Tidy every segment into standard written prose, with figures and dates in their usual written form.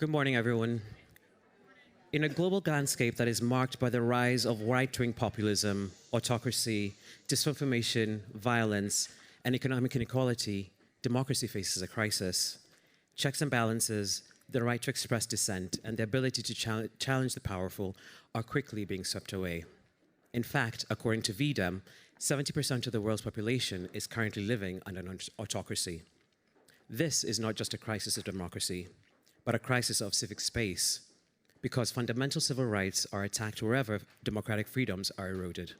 Good morning, everyone. In a global landscape that is marked by the rise of right-wing populism, autocracy, disinformation, violence, and economic inequality, democracy faces a crisis. Checks and balances, the right to express dissent, and the ability to challenge the powerful are quickly being swept away. In fact, according to VDEM, 70% of the world's population is currently living under an autocracy. This is not just a crisis of democracy, but a crisis of civic space, because fundamental civil rights are attacked wherever democratic freedoms are eroded.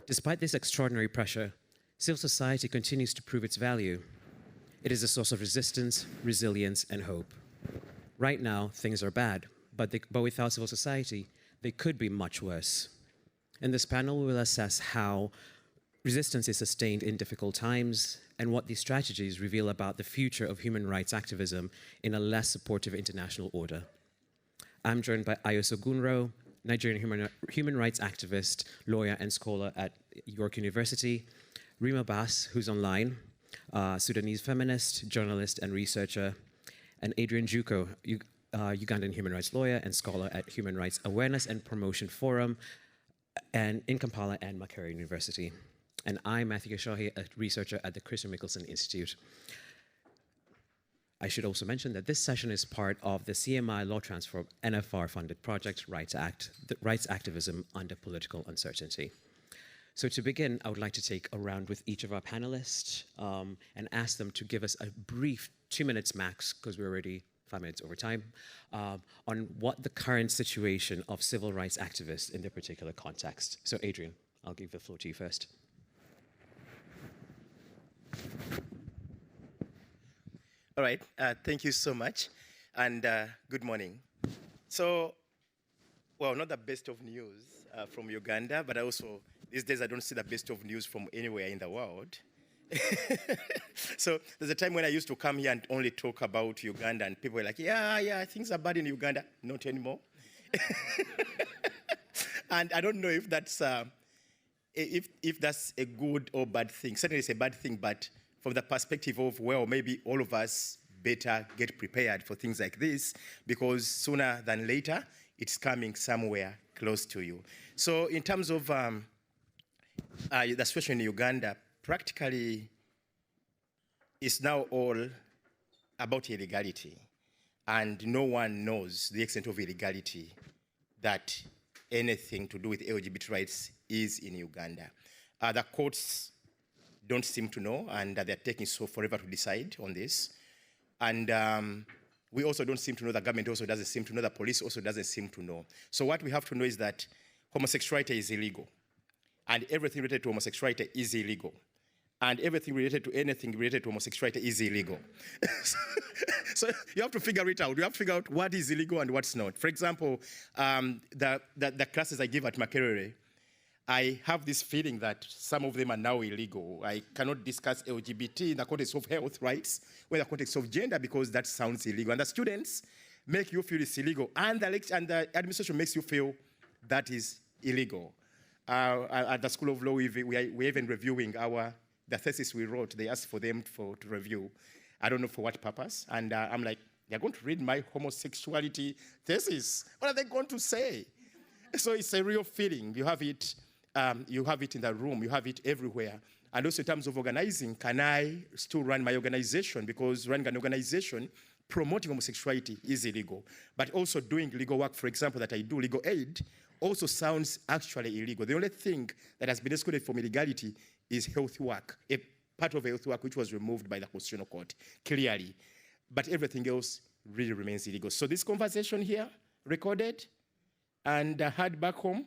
Despite this extraordinary pressure, civil society continues to prove its value. It is a source of resistance, resilience, and hope. Right now, things are bad, but without civil society, they could be much worse. In this panel, we will assess how resistance is sustained in difficult times and what these strategies reveal about the future of human rights activism in a less supportive international order. I'm joined by Ayoso Gunro, Nigerian human rights activist, lawyer, and scholar at York University, Rima Bass, who's online, Sudanese feminist, journalist, and researcher, and Adrian Juko, Ugandan human rights lawyer and scholar at Human Rights Awareness and Promotion Forum and in Kampala and Makerere University. And I'm Matthew Gashahi, a researcher at the Christian Mickelson Institute. I should also mention that this session is part of the CMI Law Transform NFR-funded project, Rights Activism Under Political Uncertainty. So to begin, I would like to take a round with each of our panelists and ask them to give us a brief 2 minutes max, because we're already 5 minutes over time, on what the current situation of civil rights activists in their particular context. So Adrian, I'll give the floor to you first. All right, thank you so much, and good morning. So, well, not the best of news from Uganda, but also, these days I don't see the best of news from anywhere in the world. So there's a time when I used to come here and only talk about Uganda, and people were like, yeah, things are bad in Uganda. Not anymore. And I don't know if that's if that's a good or bad thing. Certainly it's a bad thing, but from the perspective of, well, maybe all of us better get prepared for things like this, because sooner than later, it's coming somewhere close to you. So in terms of the situation in Uganda, practically it's now all about illegality. And no one knows the extent of illegality that anything to do with LGBT rights is in Uganda. The courts don't seem to know, and they're taking so forever to decide on this. And we also don't seem to know, the government also doesn't seem to know, the police also doesn't seem to know. So what we have to know is that homosexuality is illegal, and everything related to homosexuality is illegal, and everything related to anything related to homosexuality is illegal. So you have to figure it out. You have to figure out what is illegal and what's not. For example, the classes I give at Makerere, I have this feeling that some of them are now illegal. I cannot discuss LGBT in the context of health rights or in the context of gender, because that sounds illegal. And the students make you feel it's illegal, and the administration makes you feel that is illegal. At the School of Law, we're even reviewing the thesis we wrote. They asked for them to review. I don't know for what purpose. And I'm like, they're going to read my homosexuality thesis. What are they going to say? So it's a real feeling. You have it in the room, you have it everywhere. And also in terms of organizing, can I still run my organization? Because running an organization promoting homosexuality is illegal. But also doing legal work, for example, that I do, legal aid, also sounds actually illegal. The only thing that has been excluded from illegality is health work, a part of health work which was removed by the Constitutional Court, clearly. But everything else really remains illegal. So this conversation here, recorded and heard back home,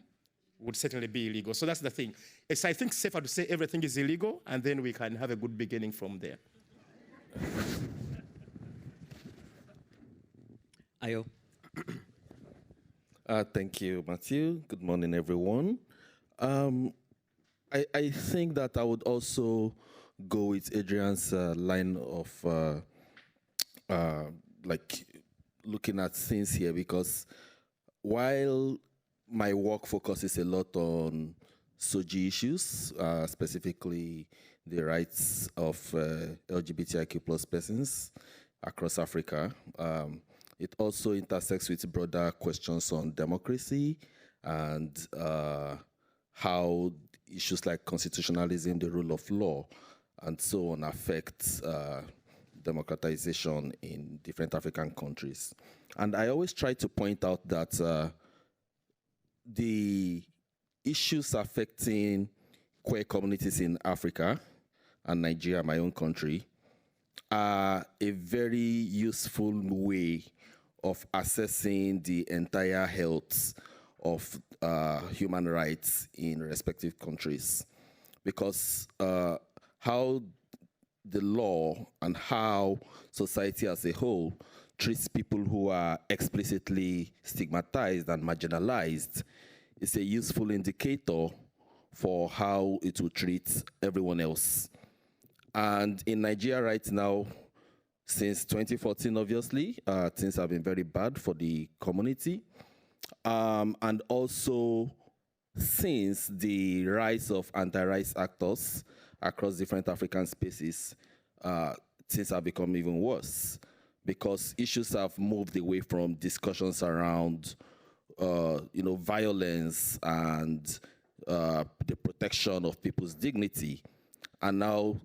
would certainly be illegal. So that's the thing. It's, I think, safer to say everything is illegal, and then we can have a good beginning from there. Ayo. Thank you, Matthew. Good morning, everyone. I think that I would also go with Adrian's line of like looking at things here, because while my work focuses a lot on SOGI issues, specifically the rights of LGBTIQ plus persons across Africa. It also intersects with broader questions on democracy and how issues like constitutionalism, the rule of law, and so on affect democratization in different African countries. And I always try to point out that the issues affecting queer communities in Africa and Nigeria, my own country, are a very useful way of assessing the entire health of human rights in respective countries. Because how the law and how society as a whole treats people who are explicitly stigmatized and marginalized is a useful indicator for how it will treat everyone else. And in Nigeria right now, since 2014, obviously, things have been very bad for the community. And also, since the rise of anti-rights actors across different African spaces, things have become even worse because issues have moved away from discussions around violence and the protection of people's dignity, and now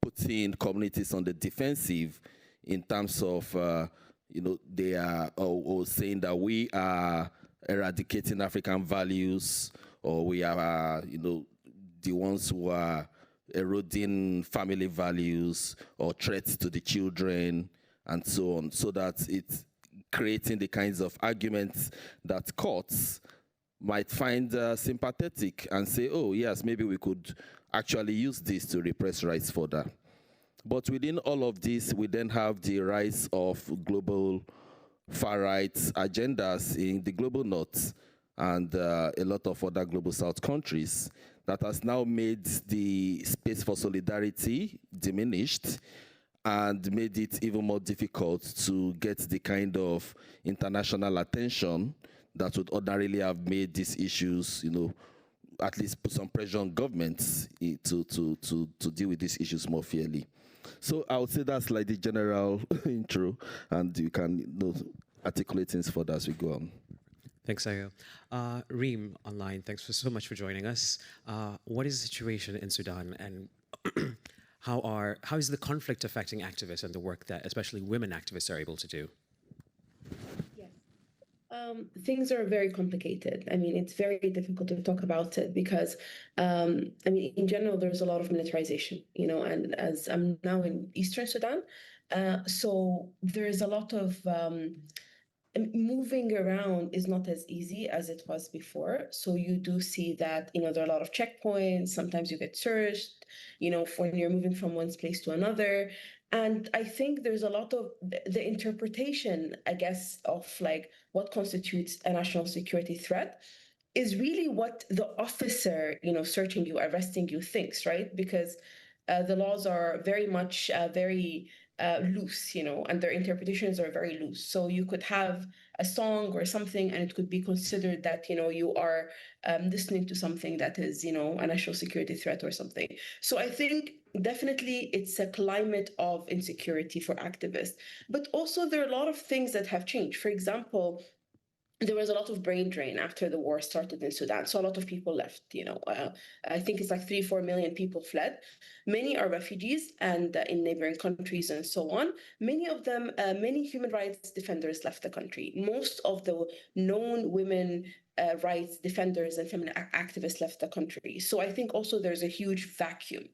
putting communities on the defensive in terms of, they are saying that we are eradicating African values, or we are, the ones who are eroding family values or threats to the children and so on, so that it's creating the kinds of arguments that courts might find sympathetic and say, oh, yes, maybe we could actually use this to repress rights further. But within all of this, we then have the rise of global far right agendas in the global north and a lot of other global south countries that has now made the space for solidarity diminished and made it even more difficult to get the kind of international attention that would ordinarily have made these issues, at least put some pressure on governments to deal with these issues more fairly. So I would say that's like the general intro, and you can articulate things further as we go on. Thanks, Ayo. Reem online, thanks so much for joining us. What is the situation in Sudan, and how is the conflict affecting activists and the work that especially women activists are able to do? Things are very complicated. I mean, it's very difficult to talk about it because, in general, there's a lot of militarization, and as I'm now in Eastern Sudan, so there's a lot of moving around is not as easy as it was before. So you do see that, there are a lot of checkpoints. Sometimes you get searched, when you're moving from one place to another. And I think there's a lot of the interpretation, I guess, of like what constitutes a national security threat is really what the officer, searching you, arresting you thinks, right? Because the laws are very much very loose, and their interpretations are very loose. So you could have a song or something, and it could be considered that, you are listening to something that is, a national security threat or something. So I think definitely it's a climate of insecurity for activists. But also there are a lot of things that have changed. For example, there was a lot of brain drain after the war started in Sudan. So a lot of people left, I think it's like 3-4 million people fled. Many are refugees and in neighboring countries and so on. Many of them, many human rights defenders left the country. Most of the known women rights defenders and feminine activists left the country. So I think also there's a huge vacuum.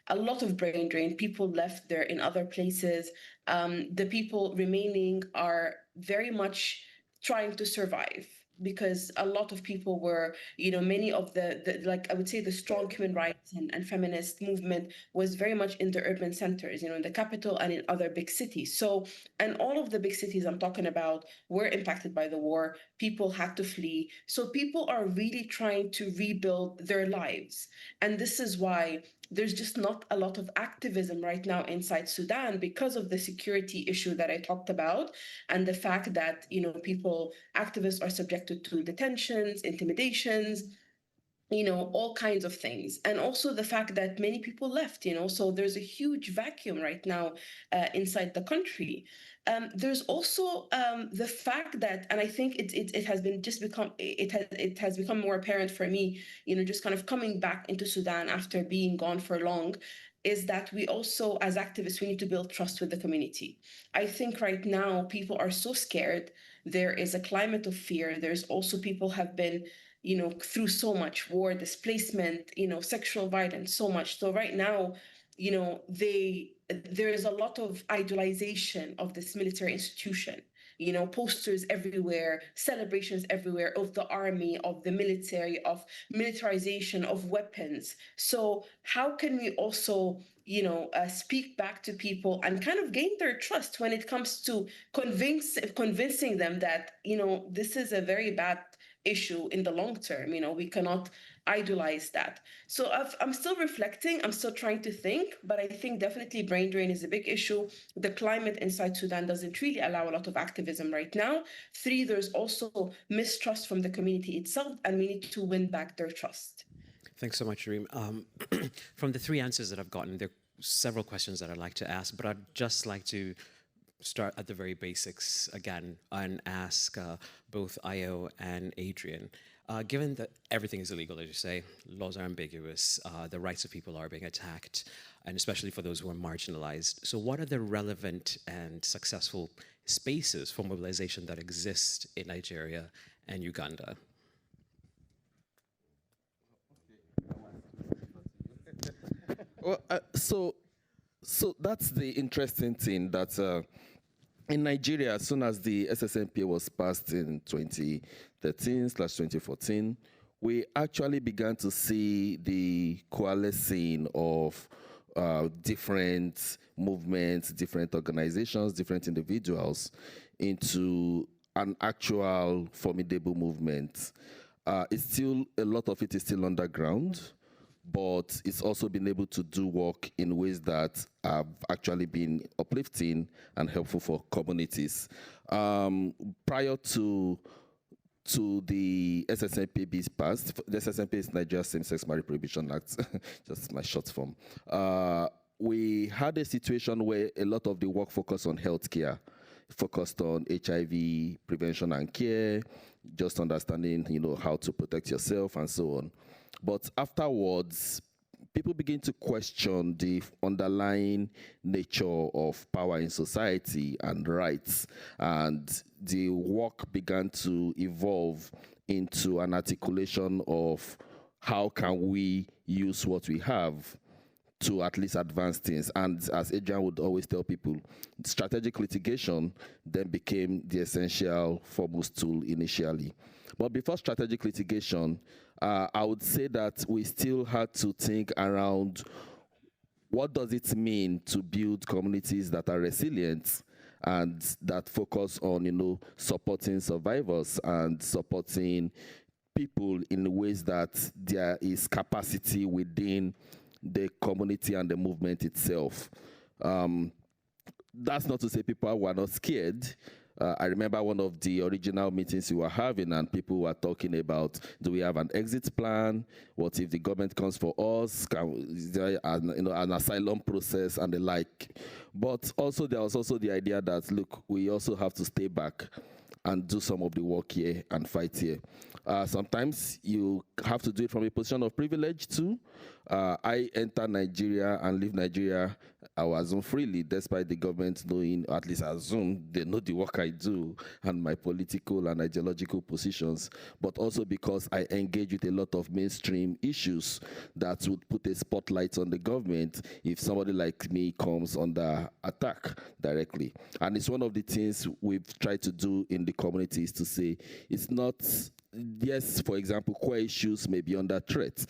A lot of brain drain, people left there in other places. The people remaining are very much trying to survive because a lot of people were, many of the like I would say the strong human rights and feminist movement was very much in the urban centers, in the capital and in other big cities. So, and all of the big cities I'm talking about were impacted by the war. People had to flee. So people are really trying to rebuild their lives. And this is why there's just not a lot of activism right now inside Sudan because of the security issue that I talked about and the fact that, activists are subjected to detentions, intimidations, all kinds of things. And also the fact that many people left, so there's a huge vacuum right now inside the country. There's also the fact that, and I think it has been just become, it has become more apparent for me, just kind of coming back into Sudan after being gone for long, is that we also, as activists, we need to build trust with the community. I think right now people are so scared. There is a climate of fear. There's also people have been, through so much war, displacement, sexual violence, so much. So right now, there is a lot of idolization of this military institution. Posters everywhere, celebrations everywhere of the army, of the military, of militarization, of weapons. So how can we also, speak back to people and kind of gain their trust when it comes to convincing them that, this is a very bad issue in the long term. We cannot idolize that. So I'm still reflecting, I'm still trying to think, but I think definitely brain drain is a big issue. The climate inside Sudan doesn't really allow a lot of activism right now. 3, there's also mistrust from the community itself, and we need to win back their trust. Thanks so much, Reem. From the 3 answers that I've gotten, there are several questions that I'd like to ask, but I'd just like to start at the very basics again and ask both Ayo and Adrian. Given that everything is illegal, as you say, laws are ambiguous, the rights of people are being attacked, and especially for those who are marginalized. So what are the relevant and successful spaces for mobilization that exist in Nigeria and Uganda? Well, so that's the interesting thing that in Nigeria, as soon as the SSNPA was passed in 2013/2014, we actually began to see the coalescing of different movements, different organizations, different individuals into an actual formidable movement. It's still, a lot of it is still underground, but it's also been able to do work in ways that have actually been uplifting and helpful for communities. Prior to the SSNPA being passed, the SSNPA is Nigeria's Same-Sex Marriage Prohibition Act, just my short form. We had a situation where a lot of the work focused on healthcare, focused on HIV prevention and care, just understanding, how to protect yourself and so on. But afterwards, people begin to question the underlying nature of power in society and rights, and the work began to evolve into an articulation of how can we use what we have to at least advance things. And as Adrian would always tell people, strategic litigation then became the essential foremost tool initially. But before strategic litigation, I would say that we still had to think around what does it mean to build communities that are resilient and that focus on, supporting survivors and supporting people in ways that there is capacity within the community and the movement itself. That's not to say people were not scared. I remember one of the original meetings we were having, and people were talking about, do we have an exit plan? What if the government comes for us? Is there an asylum process and the like? But also there was also the idea that, look, we also have to stay back and do some of the work here and fight here. Sometimes you have to do it from a position of privilege too. I enter Nigeria and leave Nigeria, I will assume freely, despite the government knowing, or at least assume they know the work I do and my political and ideological positions, but also because I engage with a lot of mainstream issues that would put a spotlight on the government if somebody like me comes under attack directly. And it's one of the things we've tried to do in the community is to say, it's not, yes, for example, core issues may be under threat,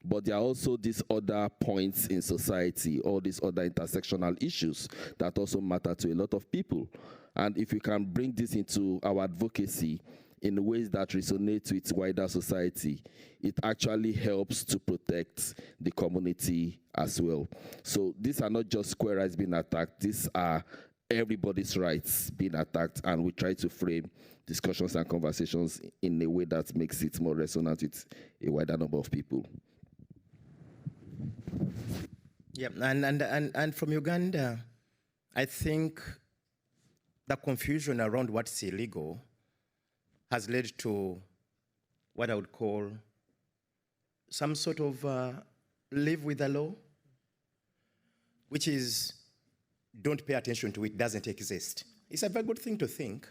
but there are also these other points in society, all these other intersectional issues that also matter to a lot of people. And if we can bring this into our advocacy in ways that resonate with wider society, it actually helps to protect the community as well. So these are not just square rights being attacked, these are everybody's rights being attacked, and we try to frame discussions and conversations in a way that makes it more resonant with a wider number of people. Yeah, and from Uganda, I think the confusion around what's illegal has led to what I would call some sort of live with the law, which is don't pay attention to it, doesn't exist. It's a very good thing to think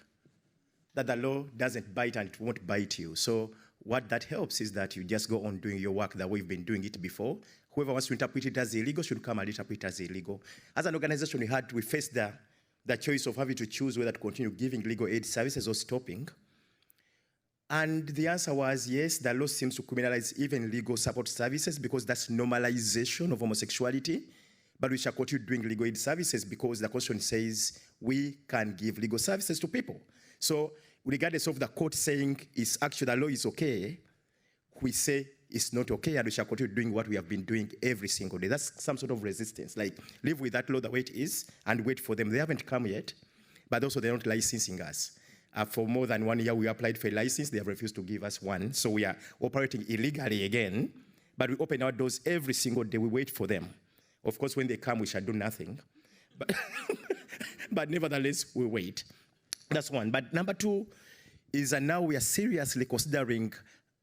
that the law doesn't bite and it won't bite you. So what that helps is that you just go on doing your work the way you've been doing it before. Whoever wants to interpret it as illegal should come and interpret it as illegal. As an organization, we faced the choice of having to choose whether to continue giving legal aid services or stopping. And the answer was yes, the law seems to criminalize even legal support services because that's normalization of homosexuality. But we shall continue doing legal aid services because the Constitution says we can give legal services to people. So regardless of the court saying it's actually the law is okay, we say it's not okay and we shall continue doing what we have been doing every single day. That's some sort of resistance. Like, live with that law the way it is and wait for them. They haven't come yet, but also they're not licensing us. For more than 1 year, we applied for a license. They have refused to give us one. So we are operating illegally again, but we open our doors every single day. We wait for them. Of course, when they come, we shall do nothing. But nevertheless, we wait. That's one. But number two is that now we are seriously considering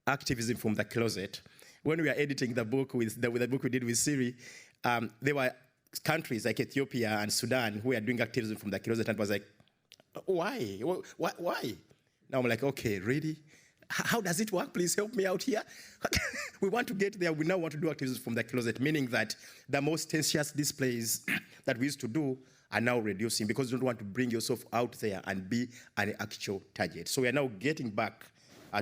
activism from the closet. When we are editing the book with the book we did with Siri, there were countries like Ethiopia and Sudan who were doing activism from the closet, and was like, why? Why? Now I'm like, okay, really? How does it work? Please help me out here. We want to get there. We now want to do activism from the closet, meaning that the most tenacious displays that we used to do are now reducing because you don't want to bring yourself out there and be an actual target. So we are now getting back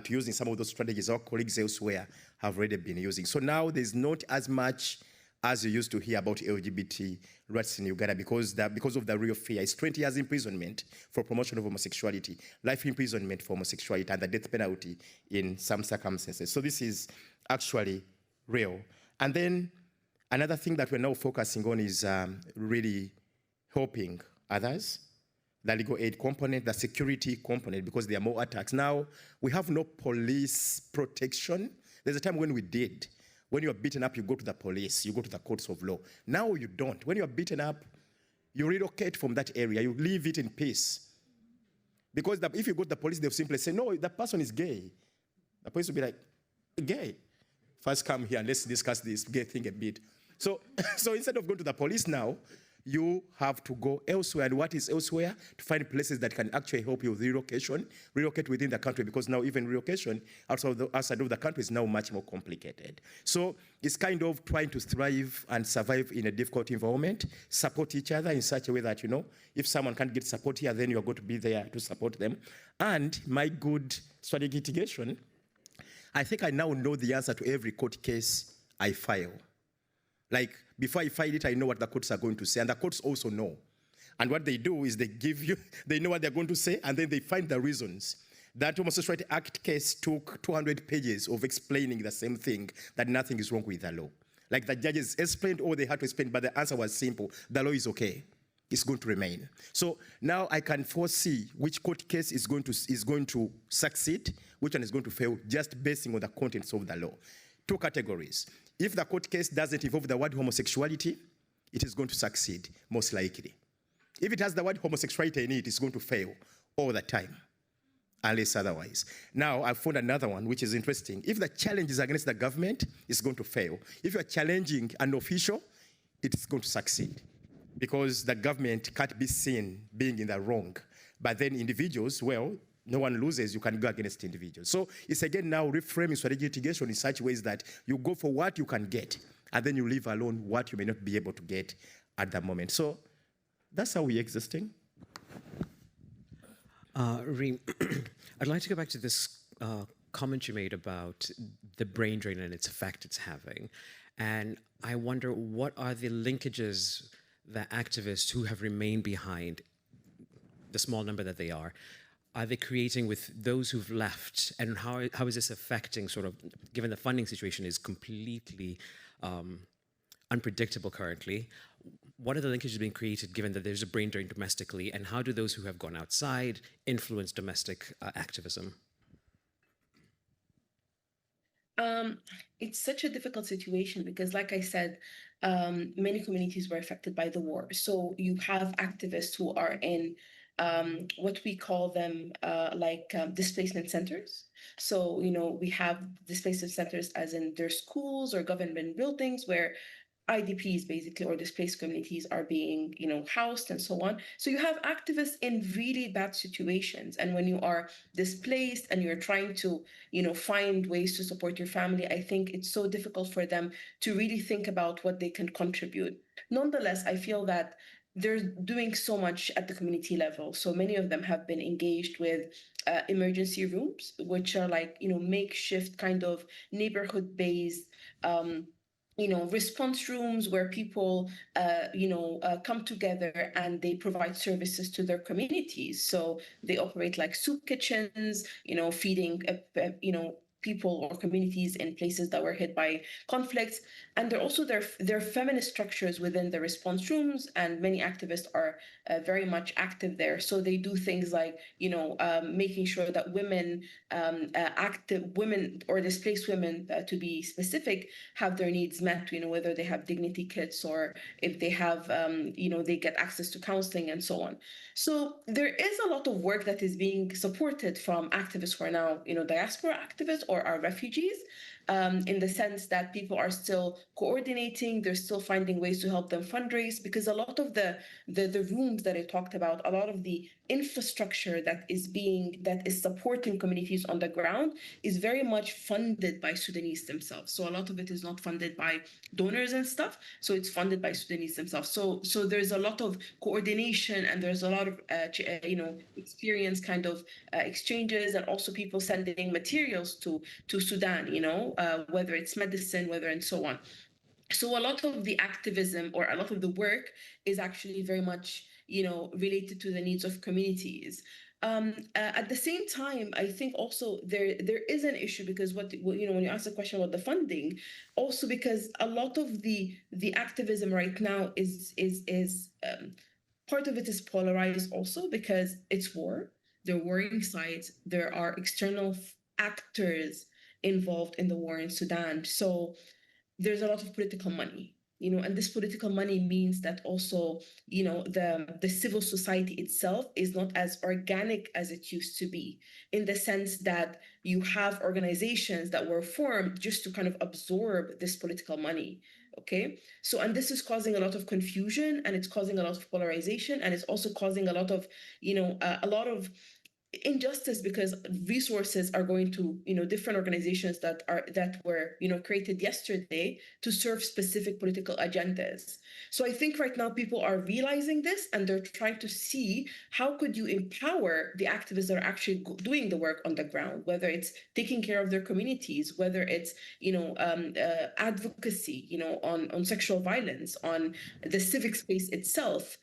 to using some of those strategies our colleagues elsewhere have already been using. So now there's not as much as you used to hear about LGBT rights in Uganda because of the real fear. It's 20 years imprisonment for promotion of homosexuality, life imprisonment for homosexuality, and the death penalty in some circumstances. So this is actually real. And then another thing that we're now focusing on is really helping others, the legal aid component, the security component, because there are more attacks. Now, we have no police protection. There's a time when we did. When you are beaten up, you go to the police, you go to the courts of law. Now you don't. When you are beaten up, you relocate from that area, you leave it in peace. Because if you go to the police, they'll simply say, no, that person is gay. The police will be like, gay? First come here, let's discuss this gay thing a bit. So instead of going to the police now, you have to go elsewhere. And what is elsewhere? To find places that can actually help you with relocation, relocate within the country, because now even relocation outside of the country is now much more complicated. So it's kind of trying to thrive and survive in a difficult environment, support each other in such a way that, if someone can't get support here, then you're going to be there to support them. And my good strategic litigation, I think I now know the answer to every court case I file. Like, before I file it, I know what the courts are going to say, and the courts also know. And what they do is they know what they're going to say, and then they find the reasons. That Homosexuality Act case took 200 pages of explaining the same thing, that nothing is wrong with the law. Like, the judges explained all they had to explain, but the answer was simple. The law is okay. It's going to remain. So now I can foresee which court case is going to succeed, which one is going to fail, just basing on the contents of the law. Two categories. If the court case doesn't involve the word homosexuality, it is going to succeed, most likely. If it has the word homosexuality in it, it's going to fail all the time, unless otherwise. Now, I've found another one, which is interesting. If the challenge is against the government, it's going to fail. If you're challenging an official, it's going to succeed, because the government can't be seen being in the wrong. But then individuals, well, no one loses, you can go against individuals. So it's again now reframing strategic litigation in such ways that you go for what you can get, and then you leave alone what you may not be able to get at that moment. So that's how we're existing. Reem, I'd like to go back to this comment you made about the brain drain and its effect it's having. And I wonder, what are the linkages that activists who have remained behind, the small number that they are they creating with those who've left, and how is this affecting, sort of, given the funding situation is completely unpredictable currently, what are the linkages being created given that there's a brain drain domestically, and how do those who have gone outside influence domestic activism? It's such a difficult situation because, like I said, many communities were affected by the war. So you have activists who are in what we call them displacement centers. So, we have displacement centers as in their schools or government buildings where IDPs basically, or displaced communities, are being, housed and so on. So you have activists in really bad situations. And when you are displaced and you're trying to, find ways to support your family, I think it's so difficult for them to really think about what they can contribute. Nonetheless, I feel that they're doing so much at the community level. So many of them have been engaged with emergency rooms, which are makeshift kind of neighborhood-based response rooms where people, come together and they provide services to their communities. So they operate like soup kitchens, feeding, people or communities in places that were hit by conflicts. And they're also their feminist structures within the response rooms, and many activists are very much active there. So they do things like, making sure that women, active women or displaced women, to be specific, have their needs met, whether they have dignity kits or if they have, they get access to counseling and so on. So there is a lot of work that is being supported from activists who are now, diaspora activists or are refugees, in the sense that people are still coordinating, they're still finding ways to help them fundraise, because a lot of the rooms that I talked about, a lot of the infrastructure that is supporting communities on the ground is very much funded by Sudanese themselves. So a lot of it is not funded by donors and stuff. So it's funded by Sudanese themselves. So there's a lot of coordination, and there's a lot of experience kind of exchanges, and also people sending materials to Sudan, whether it's medicine, whether and so on. So a lot of the activism or a lot of the work is actually very much, related to the needs of communities. At the same time, I think also there is an issue, because when you ask the question about the funding, also because a lot of the activism right now is part of it is polarized also because it's war. There are warring sides. There are external actors involved in the war in Sudan. So there's a lot of political money, and this political money means that also, the civil society itself is not as organic as it used to be, in the sense that you have organizations that were formed just to kind of absorb this political money. Okay, so, and this is causing a lot of confusion, and it's causing a lot of polarization, and it's also causing a lot of, a lot of injustice, because resources are going to different organizations that were created yesterday to serve specific political agendas. So I think right now people are realizing this, and they're trying to see how could you empower the activists that are actually doing the work on the ground, whether it's taking care of their communities, whether it's advocacy on sexual violence, on the civic space itself.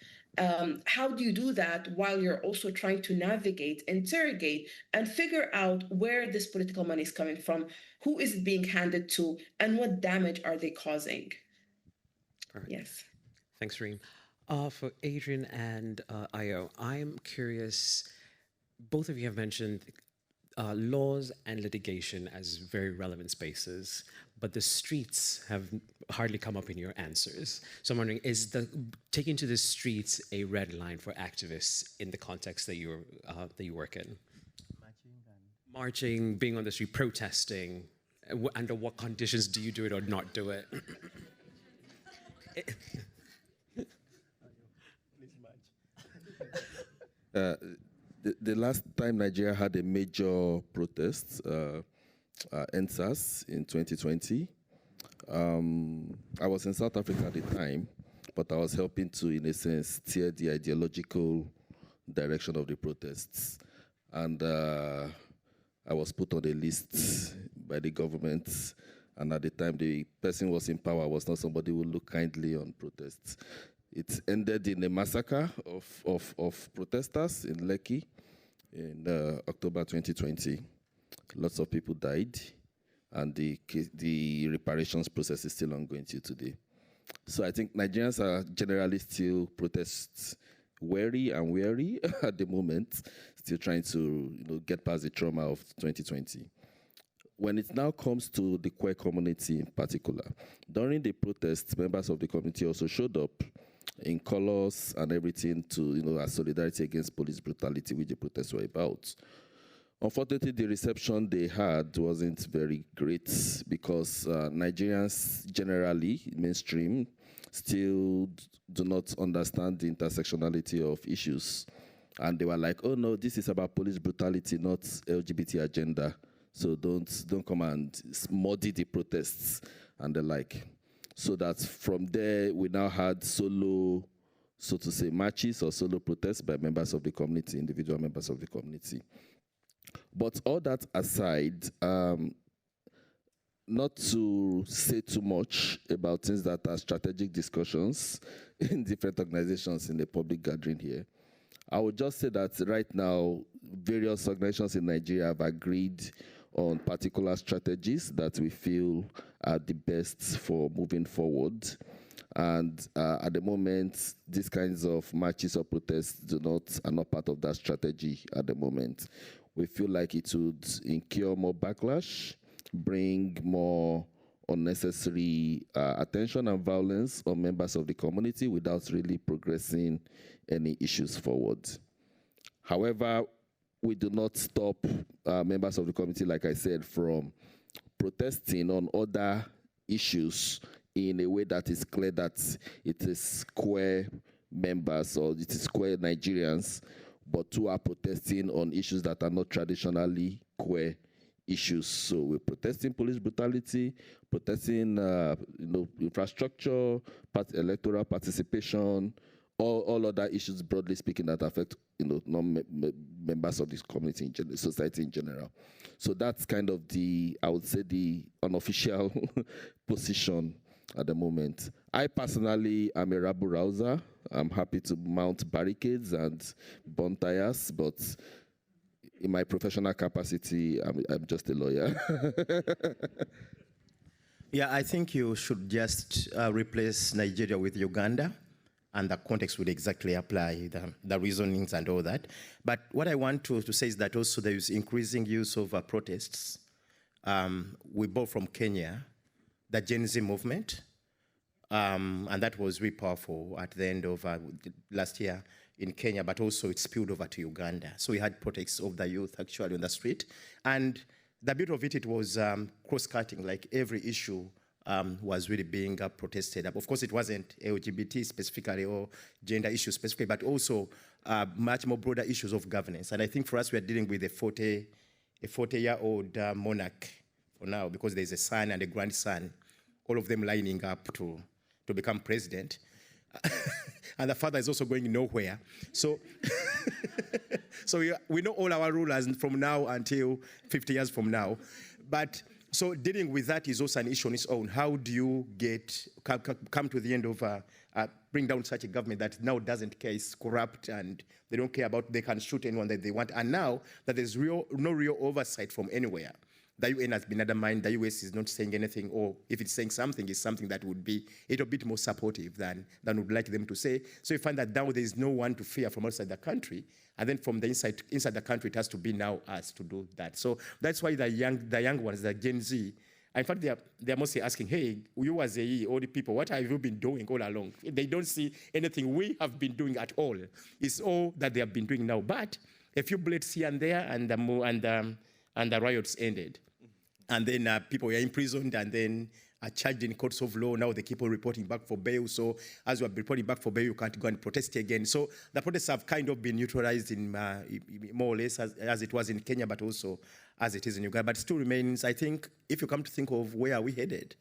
How do you do that while you're also trying to navigate, interrogate, and figure out where this political money is coming from, who is it being handed to, and what damage are they causing? Right. Yes. Thanks, Reem. For Adrian and Ayo, I'm curious, both of you have mentioned laws and litigation as very relevant spaces, but the streets have hardly come up in your answers. So I'm wondering, is taking to the streets a red line for activists in the context that you work in? Marching, being on the street, protesting. Under what conditions do you do it or not do it? The last time Nigeria had a major protest, NSAS in 2020, I was in South Africa at the time, but I was helping to, in a sense, steer the ideological direction of the protests. And I was put on a list by the government, and at the time the person who was in power was not somebody who looked kindly on protests. It ended in a massacre of protesters in Lekki in October 2020. Lots of people died, and the reparations process is still ongoing till today. So I think Nigerians are generally still protest wary and wary at the moment, still trying to get past the trauma of 2020. When it now comes to the queer community in particular, during the protests, members of the community also showed up in colors and everything to, as solidarity against police brutality, which the protests were about. Unfortunately, the reception they had wasn't very great because Nigerians generally, mainstream, still do not understand the intersectionality of issues. And they were like, oh no, this is about police brutality, not LGBT agenda. So don't come and muddy the protests and the like. So that from there, we now had solo, so to say, marches or solo protests by members of the community, individual members of the community. But all that aside, not to say too much about things that are strategic discussions in different organizations in the public gathering here, I would just say that right now, various organizations in Nigeria have agreed on particular strategies that we feel are the best for moving forward. And at the moment, these kinds of marches or protests are not part of that strategy at the moment. We feel like it would incur more backlash, bring more unnecessary attention and violence on members of the community without really progressing any issues forward. However, we do not stop members of the community, like I said, from protesting on other issues in a way that is clear that it is queer members or it is queer Nigerians, but who are protesting on issues that are not traditionally queer issues. So we're protesting police brutality, protesting infrastructure, electoral participation, all other issues, broadly speaking, that affect members of this community, society in general. So that's kind of I would say, the unofficial position at the moment. I personally am a rabble rouser. I'm happy to mount barricades and burn tires, but in my professional capacity, I'm just a lawyer. Yeah, I think you should just replace Nigeria with Uganda, and the context would exactly apply, the reasonings and all that. But what I want to say is that also there is increasing use of protests. We bought from Kenya, the Gen Z movement, and that was really powerful at the end of last year in Kenya, but also it spilled over to Uganda. So we had protests of the youth actually on the street. And the beauty of it was cross-cutting, like every issue was really being protested. Of course, it wasn't LGBT specifically or gender issues specifically, but also much more broader issues of governance. And I think for us, we are dealing with a 40-year-old monarch for now, because there's a son and a grandson, all of them lining up to become president. And the father is also going nowhere. So, so we know all our rulers from now until 50 years from now. But so dealing with that is also an issue on its own. How do you come to the end of bring down such a government that now doesn't care, is corrupt, and they don't care about, they can shoot anyone that they want. And now that there's no real oversight from anywhere. The UN has been undermined, the US is not saying anything, or if it's saying something, it's something that would be a little bit more supportive than would like them to say. So you find that now there is no one to fear from outside the country, and then from the inside the country, it has to be now us to do that. So that's why the young ones, the Gen Z, in fact, they're mostly asking, hey, you as all the people, what have you been doing all along? They don't see anything we have been doing at all. It's all that they have been doing now. But a few bullets here and there, and the riots ended. And then people were imprisoned and then charged in courts of law. Now they keep on reporting back for bail. So as you are reporting back for bail, you can't go and protest again. So the protests have kind of been neutralized in more or less as it was in Kenya, but also as it is in Uganda. But it still remains, I think, if you come to think of where are we headed,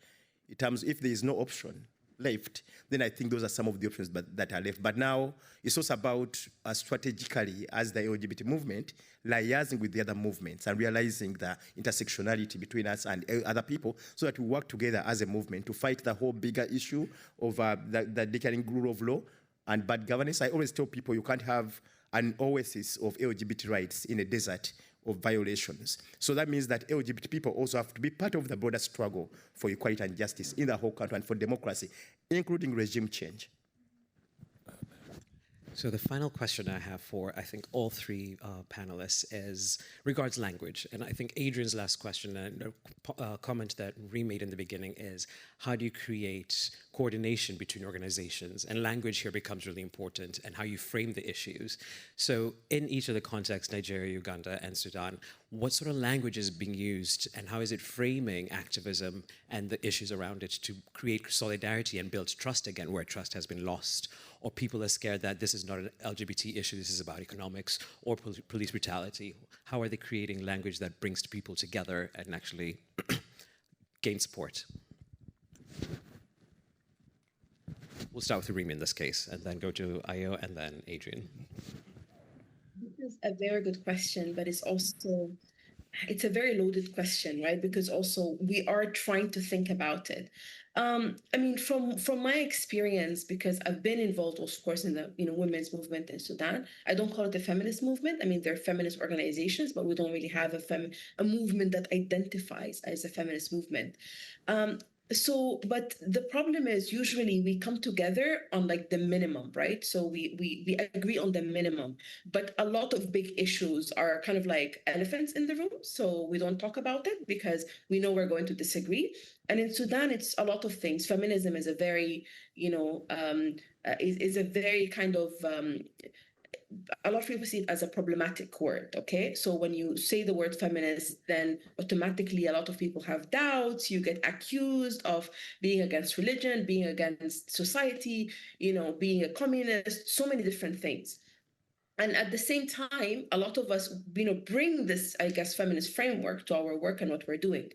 in terms if there is no option left, then I think those are some of the options that are left. But now it's also about strategically, as the LGBT movement, liaising with the other movements and realizing the intersectionality between us and other people, so that we work together as a movement to fight the whole bigger issue of the declining rule of law and bad governance. I always tell people you can't have an oasis of LGBT rights in a desert of violations. So that means that LGBT people also have to be part of the broader struggle for equality and justice in the whole country and for democracy, including regime change. So the final question I have for, I think, all three panelists is regards language. And I think Adrian's last question and comment that Reem made in the beginning is, how do you create coordination between organizations? And language here becomes really important, and how you frame the issues. So in each of the contexts, Nigeria, Uganda, and Sudan, what sort of language is being used, and how is it framing activism and the issues around it to create solidarity and build trust again where trust has been lost? Or people are scared that this is not an LGBT issue, this is about economics or police brutality. How are they creating language that brings people together and actually gain support? We'll start with Reem in this case, and then go to Ayo, and then Adrian. This is a very good question, but it's a very loaded question, right? Because also we are trying to think about it. I mean, from my experience, because I've been involved, of course, in the women's movement in Sudan. I don't call it a feminist movement. I mean, they're feminist organizations, but we don't really have a movement that identifies as a feminist movement. But the problem is usually we come together on like the minimum, right? So we agree on the minimum, but a lot of big issues are kind of like elephants in the room. So we don't talk about it because we know we're going to disagree. And in Sudan, it's a lot of things. Feminism is a very, is a very kind of, a lot of people see it as a problematic word, okay? So when you say the word feminist, then automatically a lot of people have doubts. You get accused of being against religion, being against society, being a communist, so many different things. And at the same time, a lot of us, bring this, I guess, feminist framework to our work and what we're doing.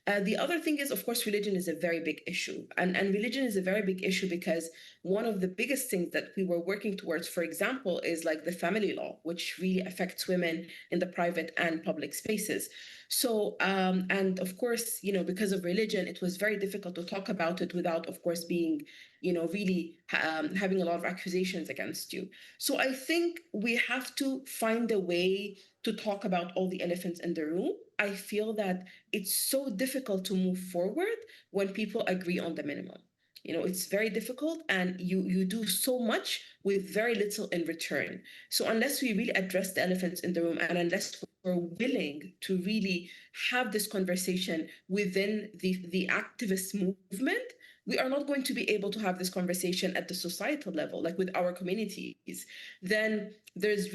The other thing is, of course, religion is a very big issue. And religion is a very big issue because one of the biggest things that we were working towards, for example, is like the family law, which really affects women in the private and public spaces. So, and of course, because of religion, it was very difficult to talk about it without, of course, being, really having a lot of accusations against you. So I think we have to find a way to talk about all the elephants in the room. I feel that it's so difficult to move forward when people agree on the minimum. It's very difficult, and you do so much with very little in return. So unless we really address the elephants in the room, and unless we're willing to really have this conversation within the activist movement, we are not going to be able to have this conversation at the societal level, like with our communities. Then there's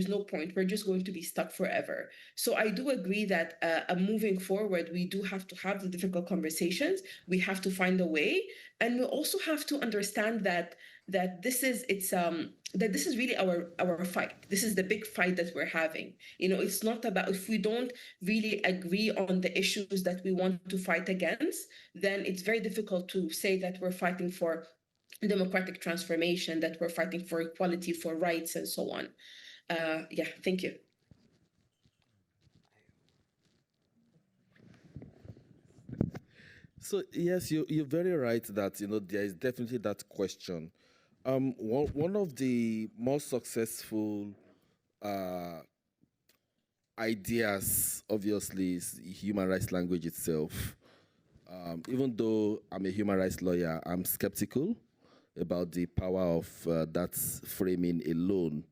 no point. We're just going to be stuck forever. So I do agree that moving forward, we do have to have the difficult conversations. We have to find a way, and we also have to understand that this is really our fight. This is the big fight that we're having. It's not about, if we don't really agree on the issues that we want to fight against, then it's very difficult to say that we're fighting for democratic transformation, that we're fighting for equality, for rights, and so on. Thank you. So yes, you're very right that there is definitely that question. One of the most successful ideas, obviously, is human rights language itself. Even though I'm a human rights lawyer, I'm skeptical about the power of that framing alone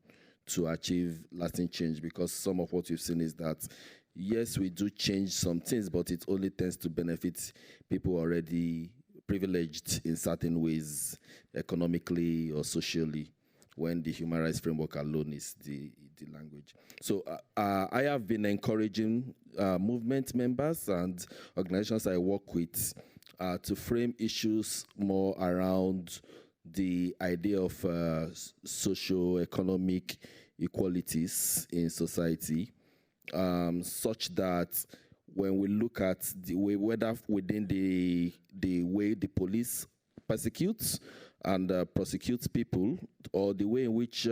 to achieve lasting change, because some of what we've seen is that, yes, we do change some things, but it only tends to benefit people already privileged in certain ways, economically or socially, when the human rights framework alone is the language. So I have been encouraging movement members and organizations I work with to frame issues more around the idea of socio-economic equalities in society, such that when we look at the way, whether within the way the police persecutes and prosecutes people, or the way in which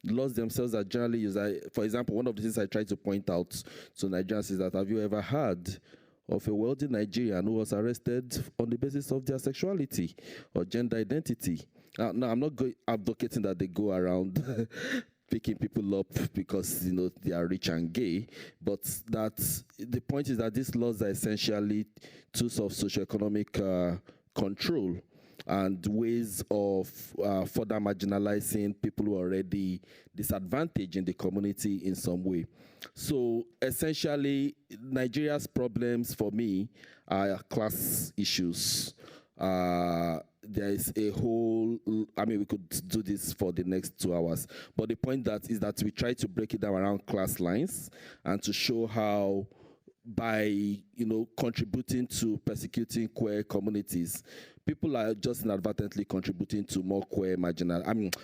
laws themselves are generally used. For example, one of the things I try to point out to Nigerians is that, have you ever heard of a wealthy Nigerian who was arrested on the basis of their sexuality or gender identity? Now I'm not advocating that they go around picking people up because, you know, they are rich and gay, but that the point is that these laws are essentially tools of socioeconomic control and ways of further marginalizing people who are already disadvantaged in the community in some way. So essentially, Nigeria's problems for me are class issues. There is a whole, I mean, we could do this for the next 2 hours, but the point is that we try to break it down around class lines and to show how by, you know, contributing to persecuting queer communities, people are just inadvertently contributing to more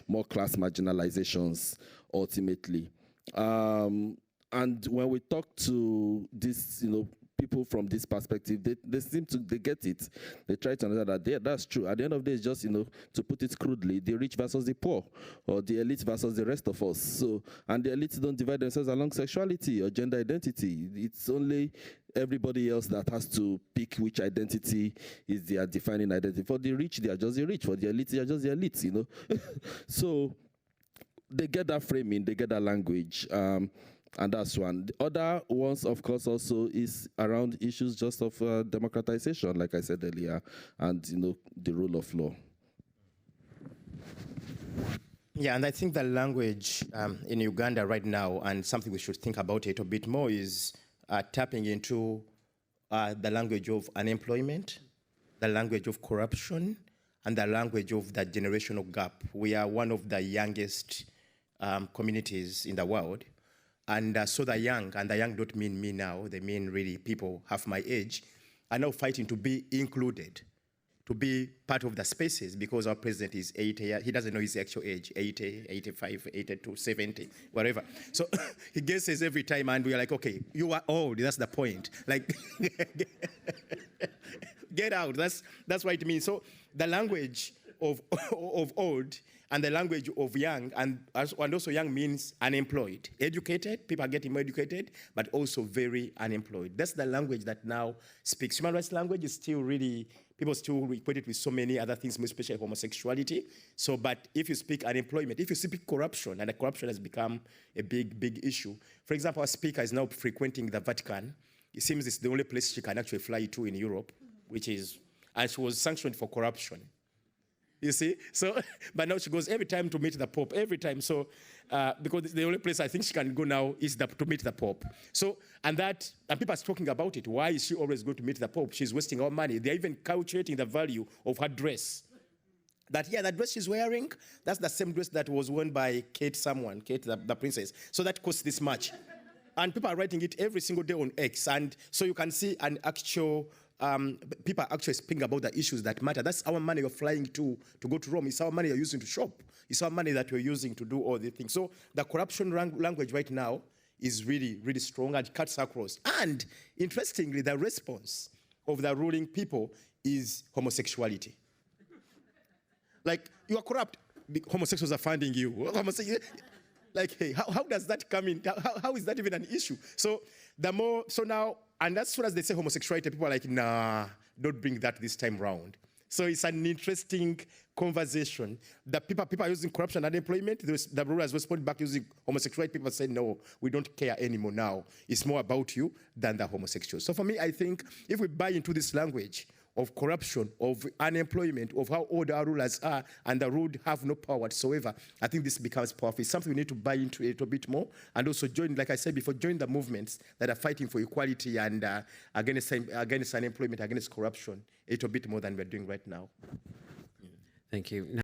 more class marginalizations ultimately. And when we talk to this, you know, people from this perspective, they seem to get it. They try to understand that that's true. At the end of the day, it's just, you know, to put it crudely, the rich versus the poor, or the elite versus the rest of us. So, and the elites don't divide themselves along sexuality or gender identity. It's only everybody else that has to pick which identity is their defining identity. For the rich, they are just the rich. For the elite, they are just the elites, you know. So they get that framing, they get that language. And that's one. The other ones, of course, also is around issues just of democratization, like I said earlier, and, you know, the rule of law. Yeah, and I think the language in Uganda right now, and something we should think about it a bit more, is tapping into the language of unemployment, the language of corruption, and the language of the generational gap. We are one of the youngest communities in the world. And so the young, and the young don't mean me now, they mean really people half my age, are now fighting to be included, to be part of the spaces, because our president is 80, he doesn't know his actual age, 80, 85, 82, 70, whatever. So he guesses every time, and we're like, okay, you are old, that's the point. Like, get out, that's what it means. So the language of old and the language of young, and also young means unemployed. Educated, people are getting more educated, but also very unemployed. That's the language that now speaks. Human rights language is still really, people still equate it with so many other things, especially homosexuality. So, but if you speak unemployment, if you speak corruption, and the corruption has become a big issue. For example, our speaker is now frequenting the Vatican. It seems it's the only place she can actually fly to in Europe, which is, and she was sanctioned for corruption. You see? So, but now she goes every time to meet the Pope, every time. So, because the only place I think she can go now is to meet the Pope. So, and people are talking about it. Why is she always going to meet the Pope? She's wasting our money. They're even calculating the value of her dress. That, yeah, the dress she's wearing, that's the same dress that was worn by Kate, the princess. So that costs this much. And people are writing it every single day on X. And so you can see an actual, people are actually speaking about the issues that matter. That's our money you're flying to go to Rome. It's our money you're using to shop. It's our money that you're using to do all the things. So the corruption language right now is really, really strong and cuts across. And interestingly, the response of the ruling people is homosexuality. Like, you are corrupt, the homosexuals are funding you. Like, hey, how does that come in? How is that even an issue? So now, and as soon as they say homosexuality, people are like, nah, don't bring that this time round. So it's an interesting conversation. The people are using corruption and unemployment. The rulers respond back using homosexuality. People say, no, we don't care anymore now. It's more about you than the homosexuals. So for me, I think if we buy into this language of corruption, of unemployment, of how old our rulers are, and the ruled have no power whatsoever, I think this becomes powerful. It's something we need to buy into a little bit more, and also join, like I said before, join the movements that are fighting for equality and against unemployment, against corruption, a little bit more than we're doing right now. Thank you.